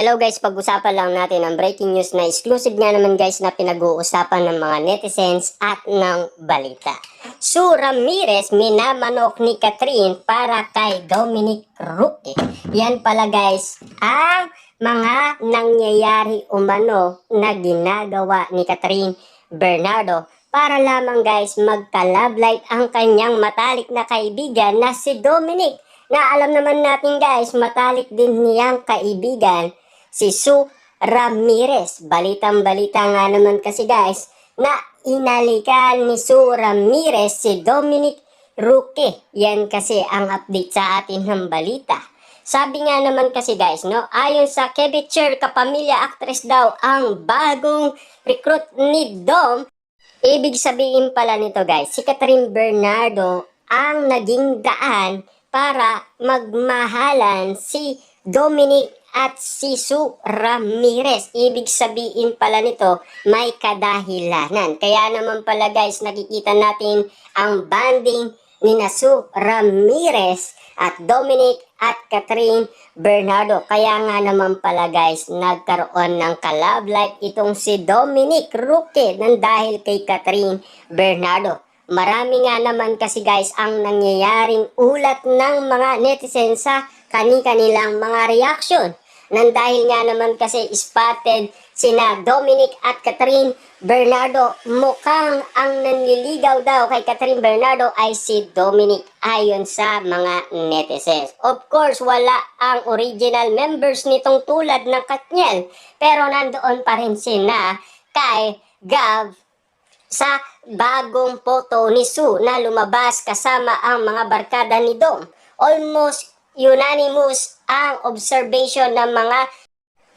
Hello guys, pag-usapan lang natin ang breaking news na exclusive nga naman guys na pinag-uusapan ng mga netizens at ng balita. Sue Ramirez minamanok ni Catherine para kay Dominic Roque. Yan pala guys ang mga nangyayari umano na ginagawa ni Catherine Bernardo para lamang guys magka-love life ang kanyang matalik na kaibigan na si Dominic. Na alam naman natin guys, matalik din niyang kaibigan si Sue Ramirez. Balitang-balita nga naman kasi guys na inalikan ni Sue Ramirez si Dominic Roque. Yan kasi ang update sa atin ng balita. Sabi nga naman kasi guys, no, ayon sa Kebecher kapamilya actress daw ang bagong recruit ni Dom. Ibig sabihin pala nito guys, si Catherine Bernardo ang naging daan para magmahalan si Dominic at si Sue Ramirez. Ibig sabihin pala nito, may kadahilanan. Kaya naman pala guys, nakikita natin ang banding ni Sue Ramirez at Dominic at Catherine Bernardo. Kaya nga naman pala guys, nagkaroon ng ka-love life itong si Dominic Roque nang dahil kay Catherine Bernardo. Marami nga naman kasi guys ang nangyayaring ulat ng mga netizens sa kani-kanilang mga reaction. Nang dahil nga naman kasi spotted sina Dominic at Catherine Bernardo, mukhang ang nanliligaw daw kay Catherine Bernardo ay si Dominic ayon sa mga netizens. Of course, wala ang original members nitong tulad ng Katniel, pero nandoon pa rin sina kay Gav sa bagong photo ni Sue na lumabas kasama ang mga barkada ni Dom. Almost unanimous ang observation ng mga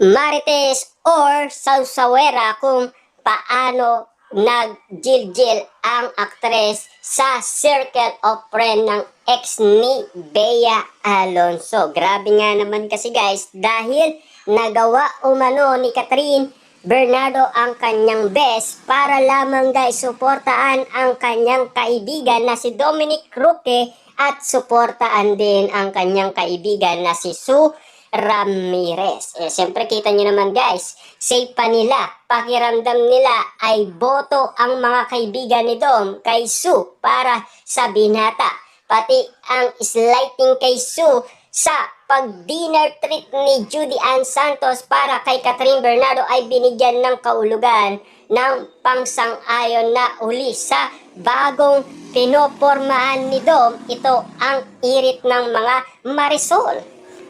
marites or sausawera kung paano nag-jil-jil ang aktres sa circle of friend ng ex ni Bea Alonzo. Grabe nga naman kasi guys dahil nagawa umano ni Catherine Bernardo ang kanyang best para lamang guys suportaan ang kanyang kaibigan na si Dominic Roque at suportaan din ang kanyang kaibigan na si Sue Ramirez. Siyempre kita nyo naman guys, safe pa nila, pakiramdam nila ay boto ang mga kaibigan ni Dom kay Sue para sa binata. Pati ang slighting kay Sue sa pag-dinner treat ni Judy Ann Santos para kay Catherine Bernardo ay binigyan ng kaulugan ng pangsang-ayon na uli sa bagong pinopormahan ni Dom. Ito ang irit ng mga Marisol.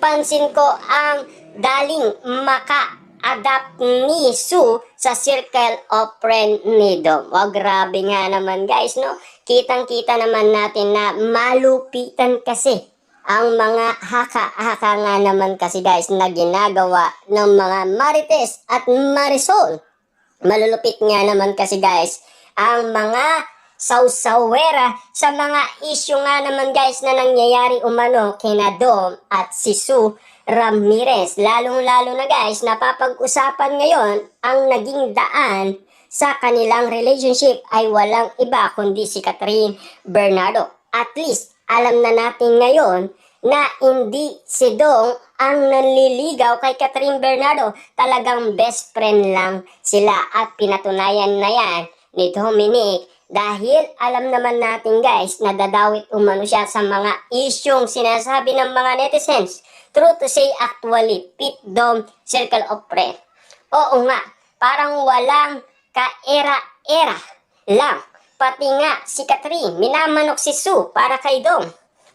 Pansin ko ang daling maka-adapt ni Sue sa circle of friend ni Dom. Wow, grabe nga naman guys, no? Kitang-kita naman natin na malupitan kasi ang mga haka-haka nga naman kasi guys na ginagawa ng mga marites at Marisol. Malulupit nga naman kasi guys ang mga sausawera sa mga issue nga naman guys na nangyayari umano kina Dom at si Sue Ramirez. Lalong-lalo na guys, napapag-usapan ngayon ang naging daan sa kanilang relationship ay walang iba kundi si Catherine Bernardo. At least alam na natin ngayon na hindi si Dong ang nanliligaw kay Catherine Bernardo. Talagang best friend lang sila at pinatunayan na yan ni Dominic dahil alam naman natin guys na dadawit umano siya sa mga isyong sinasabi ng mga netizens. True to say actually, Pit Dom Circle of Friends. Oo nga, parang walang ka-era-era lang. Pati nga si Catherine, minamanok si Sue para kay Dom.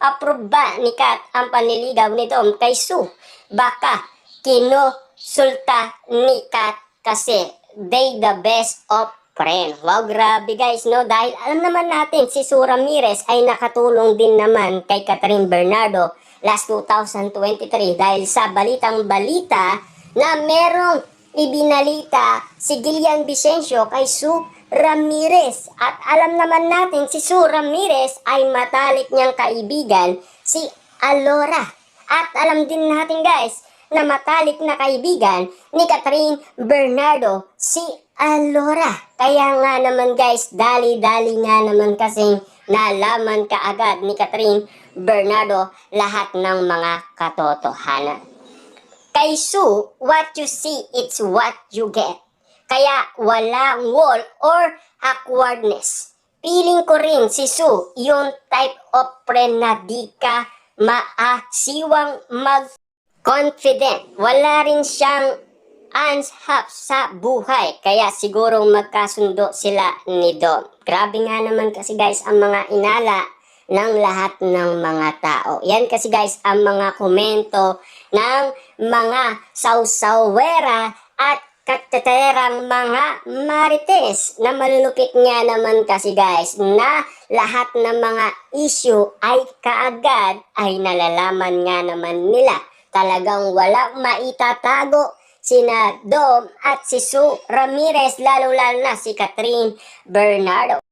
Approve ba ni Kat ang panliligaw ni Dom kay Sue? Baka kinusulta ni Kat kasi they the best of friend. Wow, grabe guys, no? Dahil alam naman natin si Sue Ramirez ay nakatulong din naman kay Catherine Bernardo last 2023 dahil sa balitang-balita na merong ibinalita si Gillian Vicencio kay Sue Ramirez. At alam naman natin si Sue Ramirez ay matalik niyang kaibigan si Alora. At alam din natin guys na matalik na kaibigan ni Catherine Bernardo si Alora. Kaya nga naman guys, dali-dali nga naman kasing nalaman kaagad ni Catherine Bernardo lahat ng mga katotohanan. Kay Sue, what you see, it's what you get. Kaya walang wall or awkwardness. Feeling ko rin si Sue, yung type of friend na di ka maasiwang mag-confident. Wala rin siyang unshap sa buhay. Kaya sigurong magkasundo sila ni Dom. Grabe nga naman kasi guys ang mga inala ng lahat ng mga tao. Yan kasi guys ang mga komento ng mga sausawera at kateterang mga marites na malulupit nga naman kasi guys na lahat ng mga issue ay kaagad ay nalalaman nga naman nila. Talagang walang maitatago sina Dom at si Sue Ramirez, lalo-lalo na si Catherine Bernardo.